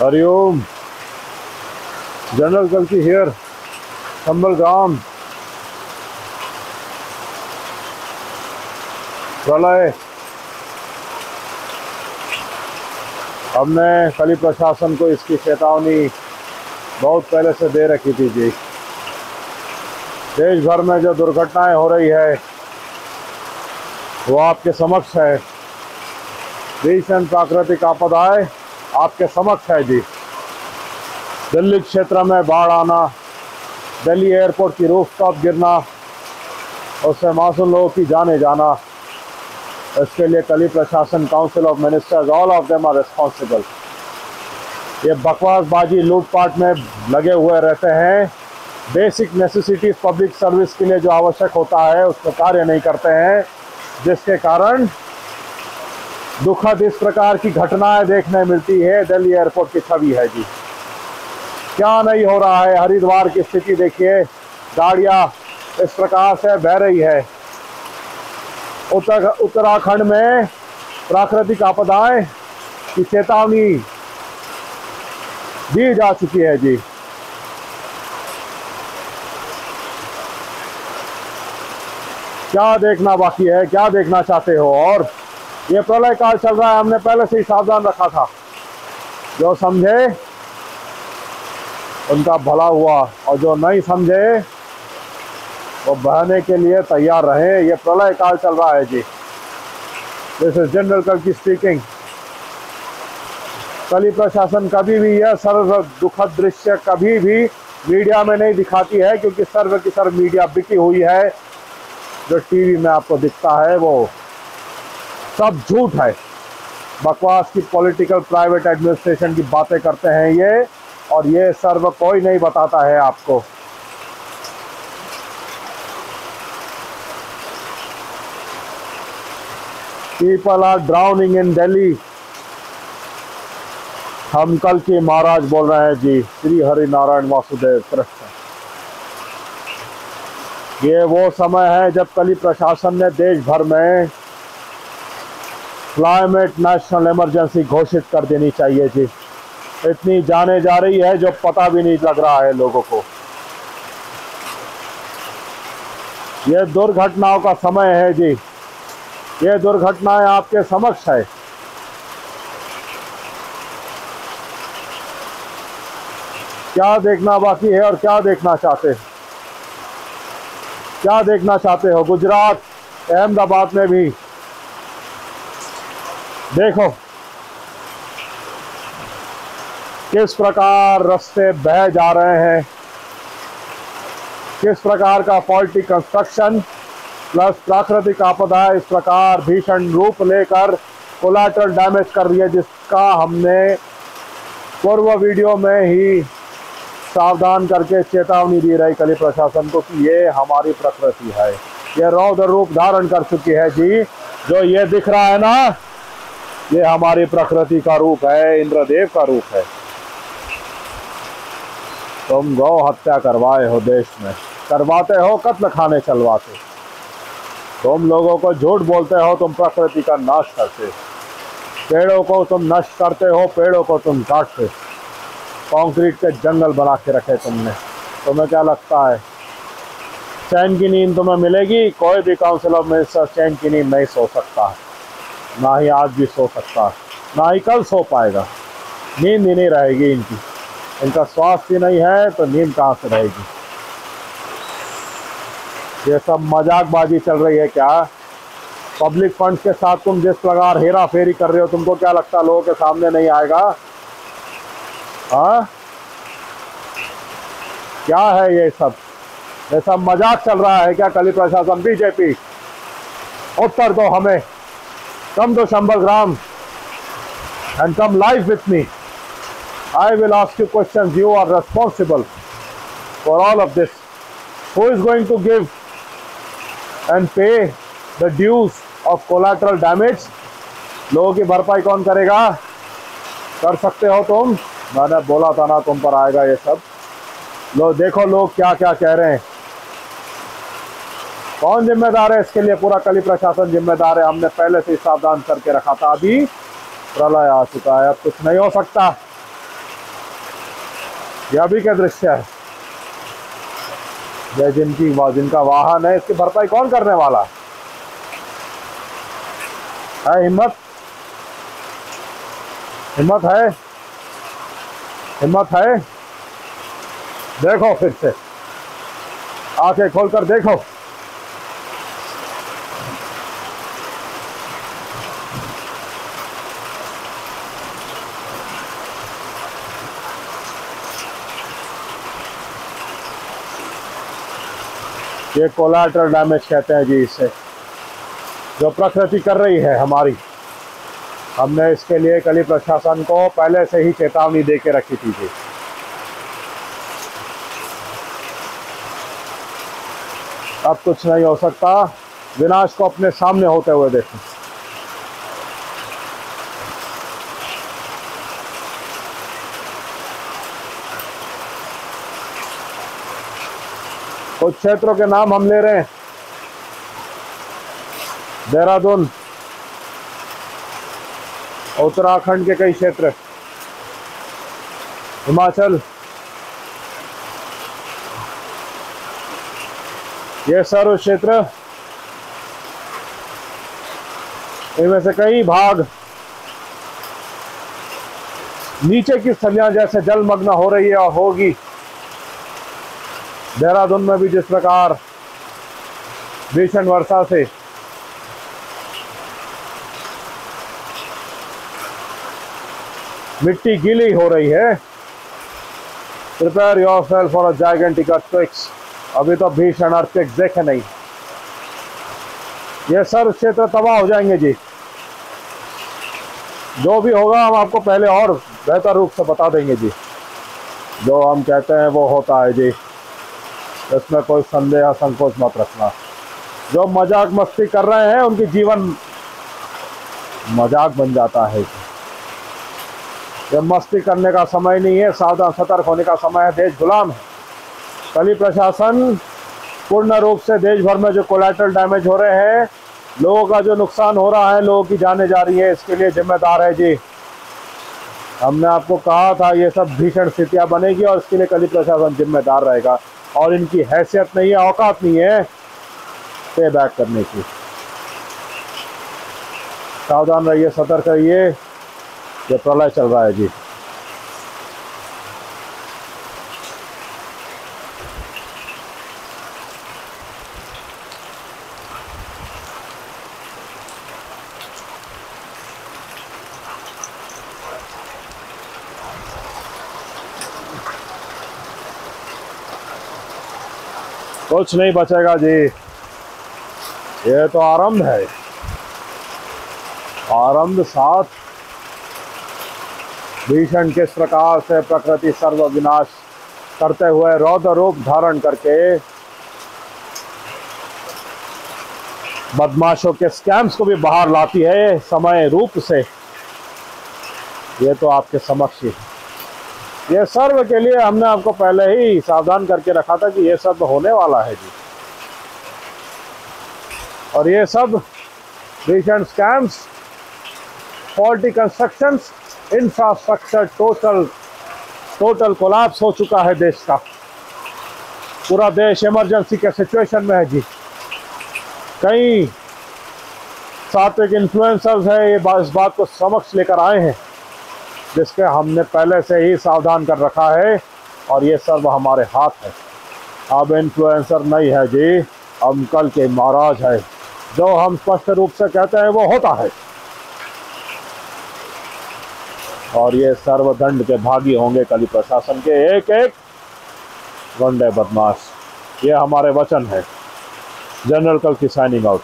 Hariom. General कल्की here, संबल ग्राम। प्रलय हमने कली प्रशासन को इसकी चेतावनी बहुत पहले से दे रखी थी जी। देश भर में जो दुर्घटनाएं हो रही है वो आपके समक्ष है। भीषण प्राकृतिक आपदाएं आपके समक्ष है जी। दिल्ली क्षेत्र में बाढ़ आना, दिल्ली एयरपोर्ट की रूफटॉप गिरना, उससे मासूम लोगों की जाने जाना, इसके लिए कली प्रशासन, council of ministers, all of them are responsible. ये बकवासबाजी लूटपाट में लगे हुए रहते हैं। बेसिक नेसेसिटीज पब्लिक सर्विस के लिए जो आवश्यक होता है उसमें कार्य नहीं करते हैं, जिसके कारण दुखद इस प्रकार की घटनाएं देखने मिलती है। दिल्ली एयरपोर्ट की छवि है जी। क्या नहीं हो रहा है। हरिद्वार की स्थिति देखिए, गाड़ियां इस प्रकार से बह रही है। उत्तराखंड में प्राकृतिक आपदाएं की चेतावनी दी जा चुकी है जी। क्या देखना बाकी है, क्या देखना चाहते हो? और ये प्रलय काल चल रहा है, हमने पहले से ही सावधान रखा था। जो समझे उनका भला हुआ, और जो नहीं समझे वो बहने के लिए तैयार रहे। ये प्रलय काल चल रहा है जी। दिस इज जनरल कल्की स्पीकिंग। कली प्रशासन कभी भी यह सर्व दुखद दृश्य कभी भी मीडिया में नहीं दिखाती है, क्योंकि सर्व की सर्व मीडिया बिकी हुई है। जो टीवी में आपको दिखता है वो सब झूठ है। बकवास की पॉलिटिकल प्राइवेट एडमिनिस्ट्रेशन की बातें करते हैं ये, और ये सर्व कोई नहीं बताता है आपको। People are drowning in Delhi. हम कल की महाराज बोल रहे हैं जी, श्री हरि नारायण वासुदेव कृष्ण। ये वो समय है जब कली प्रशासन ने देश भर में क्लाइमेट नेशनल इमरजेंसी घोषित कर देनी चाहिए जी। इतनी जाने जा रही है जो पता भी नहीं लग रहा है लोगों को। ये दुर्घटनाओं का समय है जी। ये दुर्घटनाएं आपके समक्ष है। क्या देखना बाकी है और क्या देखना चाहते, क्या देखना चाहते हो? गुजरात, अहमदाबाद में भी देखो किस प्रकार रास्ते बह जा रहे हैं, किस प्रकार का फॉल्टी कंस्ट्रक्शन प्लस प्राकृतिक आपदा इस प्रकार भीषण रूप लेकर कोलैटरल डैमेज कर रही है, जिसका हमने पूर्व वीडियो में ही सावधान करके चेतावनी दी रही कली प्रशासन को कि ये हमारी प्रकृति है। ये रौद्र रूप धारण कर चुकी है जी। जो ये दिख रहा है ना, ये हमारी प्रकृति का रूप है, इंद्रदेव का रूप है। तुम गौ हत्या करवाए हो देश में, करवाते हो कत्ल खाने चलवाते। तुम लोगों को झूठ बोलते हो, तुम प्रकृति का नाश करते। पेड़ों को तुम नष्ट करते हो, पेड़ों को तुम काटते। कंक्रीट के जंगल बना के रखे तुमने। तुम्हें क्या लगता है चैन की नींद तुम्हें मिलेगी? कोई भी काउंसिल ऑफ मिनिस्टर चैन की नींद नहीं सो सकता, ना ही आज भी सो सकता, ना ही कल सो पाएगा। नींद ही नहीं रहेगी इनकी। इनका स्वास्थ्य नहीं है तो नींद कहाँ से रहेगी? ये सब मजाकबाजी चल रही है क्या? पब्लिक फंड्स के साथ तुम जिस प्रकार हेरा फेरी कर रहे हो, तुमको क्या लगता है लोगों के सामने नहीं आएगा? हाँ, क्या है ये सब? ये सब मजाक चल रहा है क्या? कली प्रशासन, बीजेपी, उत्तर दो हमें। कम टू संबल ग्राम and come live with me. I will ask you questions. You are responsible for all of this. Who is going to give and pay the dues of collateral damage? लोगों की भरपाई कौन करेगा? कर सकते हो तुम। मैंने बोला था ना तुम पर आएगा ये सब। लो देखो लोग क्या क्या कह रहे हैं। कौन जिम्मेदार है इसके लिए? पूरा कली प्रशासन जिम्मेदार है। हमने पहले से ही सावधान करके रखा था। अभी प्रलय आ चुका है, अब कुछ नहीं हो सकता। यह अभी का दृश्य है। यह जिनका वाहन है, इसकी भरपाई कौन करने वाला है? हिम्मत हिम्मत है, हिम्मत है। देखो, फिर से आंखें खोलकर देखो। ये कोलैटरल डैमेज कहते हैं जी इसे, जो प्रकृति कर रही है हमारी। हमने इसके लिए कली प्रशासन को पहले से ही चेतावनी दे के रखी थी जी। अब कुछ नहीं हो सकता, विनाश को अपने सामने होते हुए देखें। कुछ क्षेत्रों के नाम हम ले रहे हैं। देहरादून, उत्तराखंड के कई क्षेत्र, हिमाचल, ये सर्व क्षेत्र, इनमें से कई भाग नीचे की स्थलियां जैसे जलमग्न हो रही है और होगी। देहरादून में भी जिस प्रकार भीषण वर्षा से मिट्टी गीली हो रही है। Prepare yourself for a gigantic earthquakes. अभी तो भीषण अर्थक्वेक्स देखे नहीं, ये सर्व क्षेत्र तबाह हो जाएंगे जी। जो भी होगा हम आपको पहले और बेहतर रूप से बता देंगे जी। जो हम कहते हैं वो होता है जी, इसमें कोई संदेह या संकोच मत रखना। जो मजाक मस्ती कर रहे हैं उनकी जीवन मजाक बन जाता है। ये मस्ती करने का समय नहीं है, सावधान सतर्क होने का समय है। देश गुलाम है। कली प्रशासन पूर्ण रूप से देश भर में जो कोलैटरल डैमेज हो रहे हैं, लोगों का जो नुकसान हो रहा है, लोगों की जानें जा रही है, इसके लिए जिम्मेदार है जी। हमने आपको कहा था ये सब भीषण स्थितियां बनेगी और इसके लिए कली प्रशासन जिम्मेदार रहेगा। और इनकी हैसियत नहीं है, औकात नहीं है पे बैक करने की। सावधान रहिए, सतर्क रहिए, ये प्रलय चल रहा है जी। कुछ नहीं बचेगा जी, ये तो आरंभ है। आरंभ साथ भीषण किस प्रकार से प्रकृति सर्व विनाश करते हुए रौद्र रूप धारण करके बदमाशों के स्कैम्स को भी बाहर लाती है समय रूप से, ये तो आपके समक्ष ही। ये सर्व के लिए हमने आपको पहले ही सावधान करके रखा था कि ये सब होने वाला है जी। और ये सब भीषण scams, faulty constructions, infrastructure total collapse हो चुका है देश का। पूरा देश इमरजेंसी के सिचुएशन में है जी। कई सात्विक इन्फ्लुएंसर्स है ये इस बात को समक्ष लेकर आए हैं, जिसके हमने पहले से ही सावधान कर रखा है। और ये सर्व हमारे हाथ है। अब इन्फ्लुएंसर नहीं है जी, हम कल के महाराज है। जो हम स्पष्ट रूप से कहते हैं वो होता है। और ये सर्वदंड के भागी होंगे कली प्रशासन के एक एक गुंडे बदमाश। ये हमारे वचन है। जनरल कल की साइनिंग आउट।